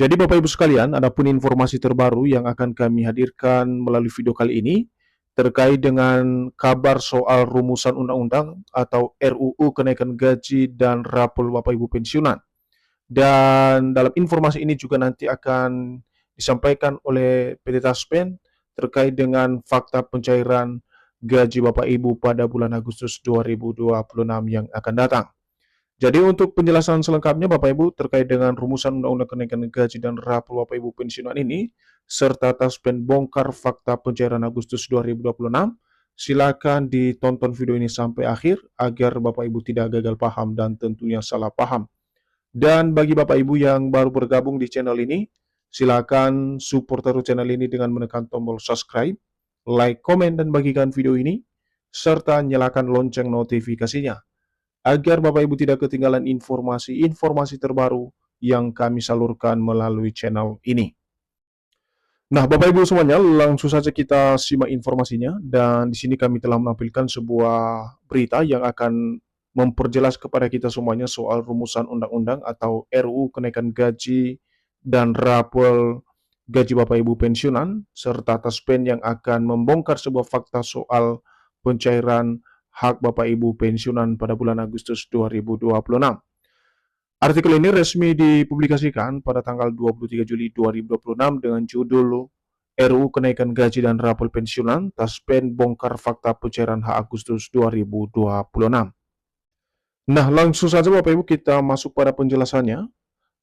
Jadi Bapak Ibu sekalian, adapun informasi terbaru yang akan kami hadirkan melalui video kali ini terkait dengan kabar soal rumusan undang-undang atau RUU kenaikan gaji dan rapor Bapak Ibu pensiunan. Dan dalam informasi ini juga nanti akan disampaikan oleh PT Taspen terkait dengan fakta pencairan gaji Bapak Ibu pada bulan Agustus 2026 yang akan datang. Jadi untuk penjelasan selengkapnya Bapak Ibu terkait dengan rumusan Undang-Undang Kenaikan Gaji dan Rapor Bapak Ibu Pensiunan ini, serta Taspen bongkar fakta pencairan Agustus 2026, silakan ditonton video ini sampai akhir agar Bapak Ibu tidak gagal paham dan tentunya salah paham. Dan bagi Bapak Ibu yang baru bergabung di channel ini, silakan support terus channel ini dengan menekan tombol subscribe, like, komen, dan bagikan video ini, serta nyalakan lonceng notifikasinya agar Bapak Ibu tidak ketinggalan informasi-informasi terbaru yang kami salurkan melalui channel ini. Nah, Bapak Ibu semuanya, langsung saja kita simak informasinya. Dan di sini kami telah menampilkan sebuah berita yang akan memperjelas kepada kita semuanya soal rumusan undang-undang atau RUU kenaikan gaji dan rapor gaji Bapak Ibu pensiunan, serta Taspen yang akan membongkar sebuah fakta soal pencairan hak Bapak Ibu pensiunan pada bulan Agustus 2026. Artikel ini resmi dipublikasikan pada tanggal 23 Juli 2026 dengan judul RUU Kenaikan Gaji dan Rapor Pensiunan, Taspen bongkar fakta pencairan hak Agustus 2026. Nah, langsung saja Bapak Ibu kita masuk pada penjelasannya.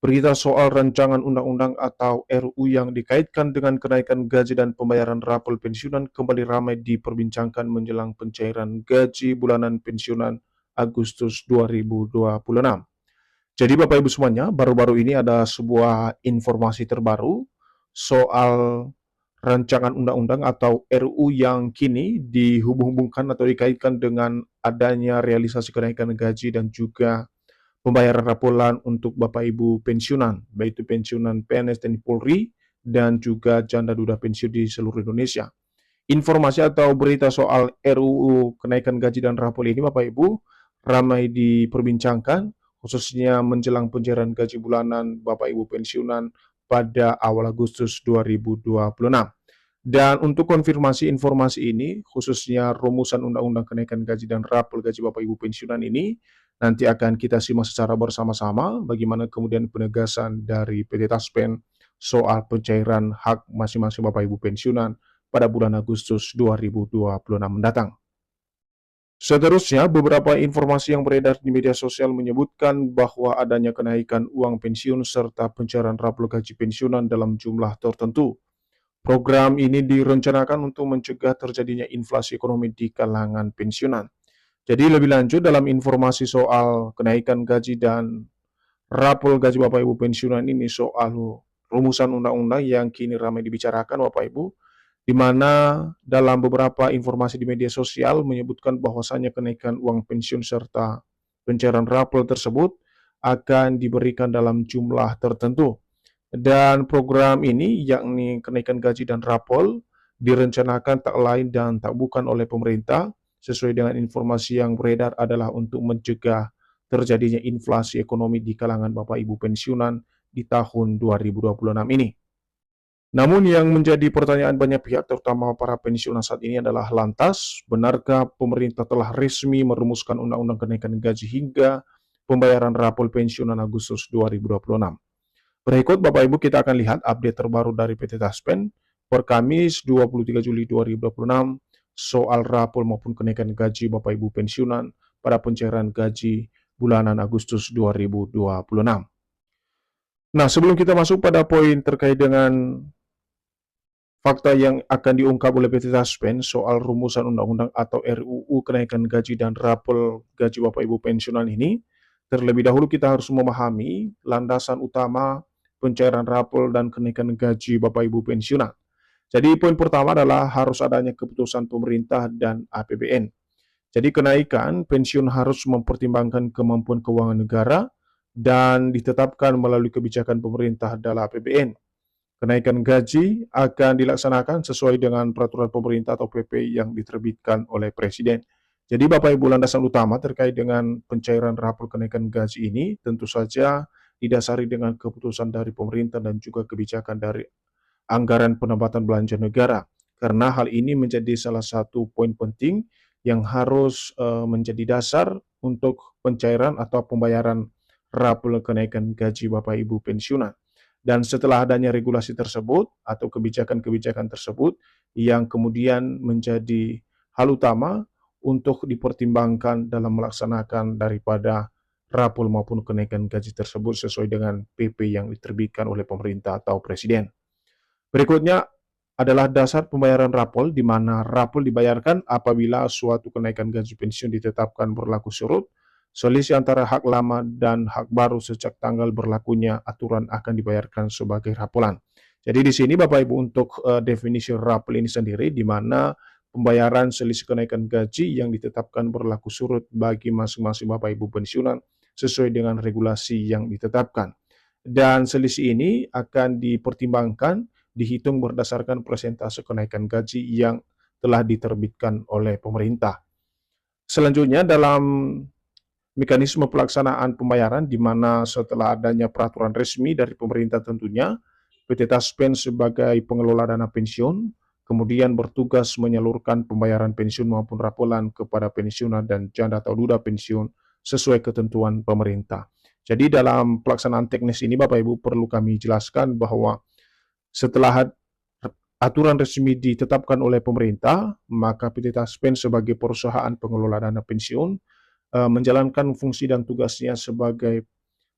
Berita soal rancangan undang-undang atau RUU yang dikaitkan dengan kenaikan gaji dan pembayaran rapor pensiunan kembali ramai diperbincangkan menjelang pencairan gaji bulanan pensiunan Agustus 2026. Jadi Bapak Ibu semuanya, baru-baru ini ada sebuah informasi terbaru soal rancangan undang-undang atau RUU yang kini dihubung-hubungkan atau dikaitkan dengan adanya realisasi kenaikan gaji dan juga pembayaran rapolan untuk Bapak Ibu pensiunan, baik itu pensiunan PNS TNI Polri dan juga janda duda pensiun di seluruh Indonesia. Informasi atau berita soal RUU kenaikan gaji dan rapor ini Bapak Ibu ramai diperbincangkan khususnya menjelang pencairan gaji bulanan Bapak Ibu pensiunan pada awal Agustus 2026. Dan untuk konfirmasi informasi ini, khususnya rumusan Undang-Undang Kenaikan Gaji dan Rapor Gaji Bapak Ibu Pensiunan ini, nanti akan kita simak secara bersama-sama bagaimana kemudian penegasan dari PT Taspen soal pencairan hak masing-masing Bapak Ibu Pensiunan pada bulan Agustus 2026 mendatang. Seterusnya, beberapa informasi yang beredar di media sosial menyebutkan bahwa adanya kenaikan uang pensiun serta pencairan rapor gaji pensiunan dalam jumlah tertentu. Program ini direncanakan untuk mencegah terjadinya inflasi ekonomi di kalangan pensiunan. Jadi lebih lanjut dalam informasi soal kenaikan gaji dan rapor gaji Bapak Ibu pensiunan ini soal rumusan undang-undang yang kini ramai dibicarakan Bapak Ibu, di mana dalam beberapa informasi di media sosial menyebutkan bahwasannya kenaikan uang pensiun serta pencairan rapor tersebut akan diberikan dalam jumlah tertentu. Dan program ini, yakni kenaikan gaji dan rapor, direncanakan tak lain dan tak bukan oleh pemerintah, sesuai dengan informasi yang beredar adalah untuk mencegah terjadinya inflasi ekonomi di kalangan Bapak Ibu pensiunan di tahun 2026 ini. Namun yang menjadi pertanyaan banyak pihak, terutama para pensiunan saat ini adalah lantas, benarkah pemerintah telah resmi merumuskan undang-undang kenaikan gaji hingga pembayaran rapor pensiunan Agustus 2026? Berikut Bapak Ibu kita akan lihat update terbaru dari PT Taspen per Kamis 23 Juli 2026 soal rapor maupun kenaikan gaji Bapak Ibu pensiunan pada pencairan gaji bulanan Agustus 2026. Nah, sebelum kita masuk pada poin terkait dengan fakta yang akan diungkap oleh PT Taspen soal rumusan undang-undang atau RUU kenaikan gaji dan rapor gaji Bapak Ibu pensiunan ini, terlebih dahulu kita harus memahami landasan utama pencairan rapor dan kenaikan gaji Bapak Ibu pensiunan. Jadi poin pertama adalah harus adanya keputusan pemerintah dan APBN. Jadi kenaikan pensiun harus mempertimbangkan kemampuan keuangan negara dan ditetapkan melalui kebijakan pemerintah dalam APBN. Kenaikan gaji akan dilaksanakan sesuai dengan peraturan pemerintah atau PP yang diterbitkan oleh Presiden. Jadi Bapak Ibu landasan utama terkait dengan pencairan rapor kenaikan gaji ini tentu saja didasari dengan keputusan dari pemerintah dan juga kebijakan dari anggaran pendapatan belanja negara. Karena hal ini menjadi salah satu poin penting yang harus menjadi dasar untuk pencairan atau pembayaran rapel kenaikan gaji Bapak Ibu pensiunan. Dan setelah adanya regulasi tersebut atau kebijakan-kebijakan tersebut yang kemudian menjadi hal utama untuk dipertimbangkan dalam melaksanakan daripada rapel maupun kenaikan gaji tersebut sesuai dengan PP yang diterbitkan oleh pemerintah atau presiden. Berikutnya adalah dasar pembayaran rapel, di mana rapel dibayarkan apabila suatu kenaikan gaji pensiun ditetapkan berlaku surut. Selisih antara hak lama dan hak baru sejak tanggal berlakunya aturan akan dibayarkan sebagai rapelan. Jadi di sini Bapak Ibu untuk definisi rapel ini sendiri, di mana pembayaran selisih kenaikan gaji yang ditetapkan berlaku surut bagi masing-masing Bapak Ibu pensiunan sesuai dengan regulasi yang ditetapkan. Dan selisih ini akan dipertimbangkan, dihitung berdasarkan persentase kenaikan gaji yang telah diterbitkan oleh pemerintah. Selanjutnya dalam mekanisme pelaksanaan pembayaran, di mana setelah adanya peraturan resmi dari pemerintah tentunya, PT Taspen sebagai pengelola dana pensiun kemudian bertugas menyalurkan pembayaran pensiun maupun rapelan kepada pensiunan dan janda atau duda pensiun sesuai ketentuan pemerintah. Jadi dalam pelaksanaan teknis ini Bapak Ibu perlu kami jelaskan bahwa setelah aturan resmi ditetapkan oleh pemerintah, maka PT Taspen sebagai perusahaan pengelola dana pensiun menjalankan fungsi dan tugasnya sebagai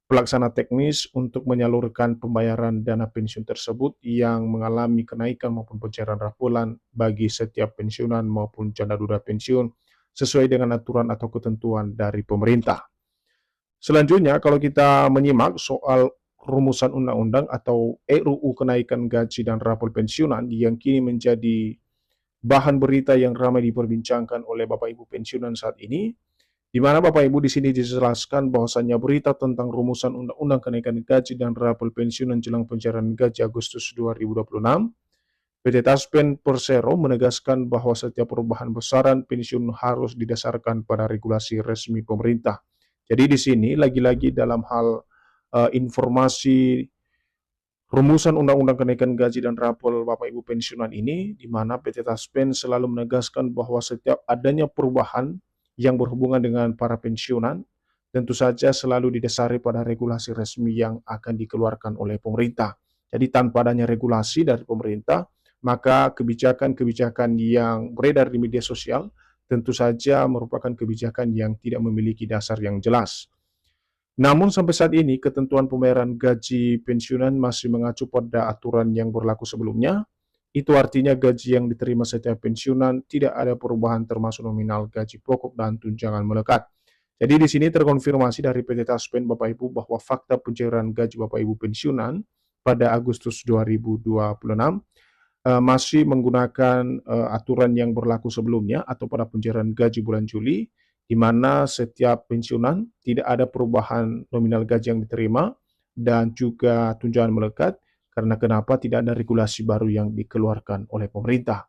pelaksana teknis untuk menyalurkan pembayaran dana pensiun tersebut yang mengalami kenaikan maupun pencairan rapelan bagi setiap pensiunan maupun janda duda pensiun sesuai dengan aturan atau ketentuan dari pemerintah. Selanjutnya, kalau kita menyimak soal rumusan undang-undang atau RUU kenaikan gaji dan rapel pensiunan yang kini menjadi bahan berita yang ramai diperbincangkan oleh Bapak Ibu pensiunan saat ini, di mana Bapak Ibu di sini dijelaskan bahwasannya berita tentang rumusan undang-undang kenaikan gaji dan rapel pensiunan jelang pencairan gaji Agustus 2026, PT Taspen Persero menegaskan bahwa setiap perubahan besaran pensiun harus didasarkan pada regulasi resmi pemerintah. Jadi di sini lagi-lagi dalam hal informasi rumusan undang-undang kenaikan gaji dan rapel Bapak Ibu pensiunan ini, di mana PT Taspen selalu menegaskan bahwa setiap adanya perubahan yang berhubungan dengan para pensiunan, tentu saja selalu didasari pada regulasi resmi yang akan dikeluarkan oleh pemerintah. Jadi tanpa adanya regulasi dari pemerintah, maka kebijakan-kebijakan yang beredar di media sosial tentu saja merupakan kebijakan yang tidak memiliki dasar yang jelas. Namun sampai saat ini ketentuan pembayaran gaji pensiunan masih mengacu pada aturan yang berlaku sebelumnya. Itu artinya gaji yang diterima setiap pensiunan tidak ada perubahan termasuk nominal gaji pokok dan tunjangan melekat. Jadi di sini terkonfirmasi dari PT Taspen Bapak Ibu bahwa fakta pencairan gaji Bapak Ibu pensiunan pada Agustus 2026 masih menggunakan aturan yang berlaku sebelumnya atau pada pencairan gaji bulan Juli, di mana setiap pensiunan tidak ada perubahan nominal gaji yang diterima dan juga tunjangan melekat. Karena kenapa tidak ada regulasi baru yang dikeluarkan oleh pemerintah.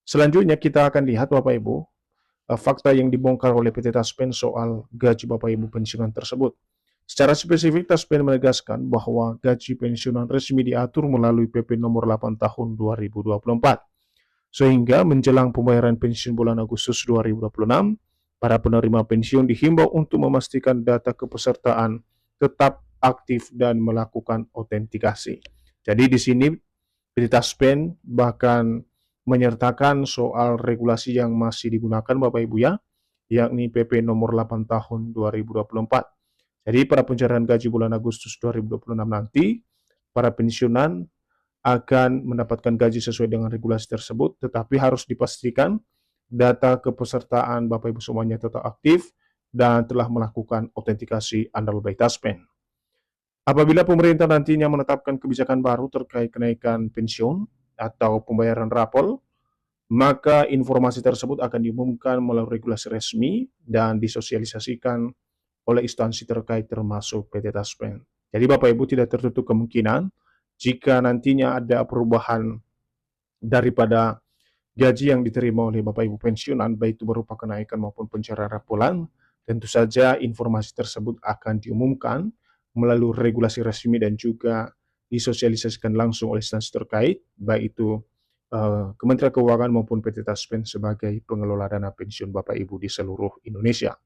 Selanjutnya kita akan lihat Bapak Ibu, fakta yang dibongkar oleh PT Taspen soal gaji Bapak Ibu pensiunan tersebut. Secara spesifik Taspen menegaskan bahwa gaji pensiunan resmi diatur melalui PP nomor 8 tahun 2024. Sehingga menjelang pembayaran pensiun bulan Agustus 2026, para penerima pensiun dihimbau untuk memastikan data kepesertaan tetap aktif dan melakukan autentikasi. Jadi di sini PT Taspen bahkan menyertakan soal regulasi yang masih digunakan Bapak Ibu ya, yakni PP nomor 8 tahun 2024. Jadi pada pencairan gaji bulan Agustus 2026 nanti, para pensiunan akan mendapatkan gaji sesuai dengan regulasi tersebut, tetapi harus dipastikan data kepesertaan Bapak Ibu semuanya tetap aktif dan telah melakukan autentikasi andal by Taspen. Apabila pemerintah nantinya menetapkan kebijakan baru terkait kenaikan pensiun atau pembayaran rapel, maka informasi tersebut akan diumumkan melalui regulasi resmi dan disosialisasikan oleh instansi terkait termasuk PT Taspen. Jadi Bapak Ibu tidak tertutup kemungkinan jika nantinya ada perubahan daripada gaji yang diterima oleh Bapak Ibu pensiunan, baik itu berupa kenaikan maupun pencairan rapelan, tentu saja informasi tersebut akan diumumkan melalui regulasi resmi dan juga disosialisasikan langsung oleh instansi terkait, baik itu Kementerian Keuangan maupun PT Taspen sebagai pengelola dana pensiun Bapak Ibu di seluruh Indonesia.